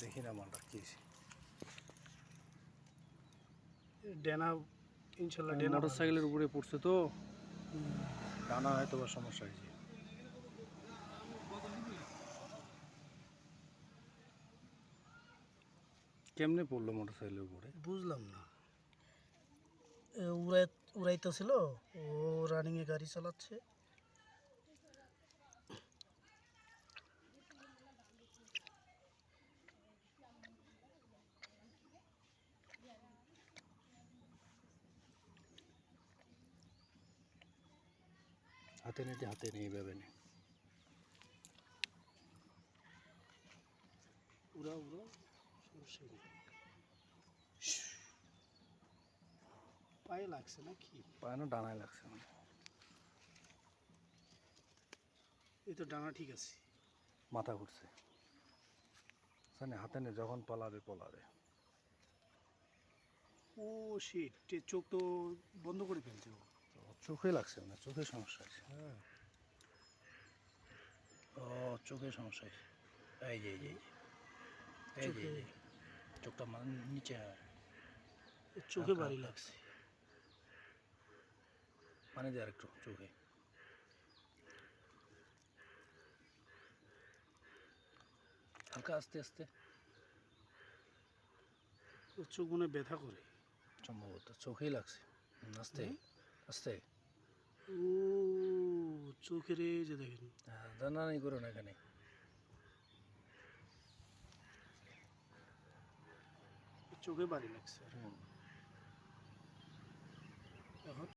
দেখি না মালটা কি ডেনা ইনশাল্লাহ ডেনা মোটর সাইকেলের উপরে পড়ছে তো ডানা হয়তো বা সমস্যা হয়েছে। কেমনে পড়লো মোটর সাইকেলের উপরে বুঝলাম না। উড়াইতেছিল, ও রানিংয়ে গাড়ি চালাচ্ছে। হাতে নিতে হাতে নেই এভাবে নেই। উড়া উড়া সমস্যা নেই। পায়ে লাগছে না কি? পায়ে না ডানায় লাগছে মানে। এই তো ডানা ঠিক আছে। মাথা ঘুরছে জানে, হাতে নে যখন পলাবে পলাবে। ও শিট, চোখ তো বন্ধ করে ফেলছে ও। চোখে লাগছে না, চোখে সমস্যা আছে। হ্যাঁ, ও চোখে সমস্যা আছে। এই যে এই যে এই যে এই যে চোখটা মানে নিচে চোখে বাড়ি লাগছে। পানি দিয়ে আরেকটু চোখে। হালকা আস্তে আস্তে। ওর চোখ মনে হয় ব্যথা করে সম্ভবত চোখেই লাগছে। আস্তে আস্তে। ও চোখের এই যে দেখেন, দানা নেই করো না এখানে। চোখে বাড়ি লাগছে। এখন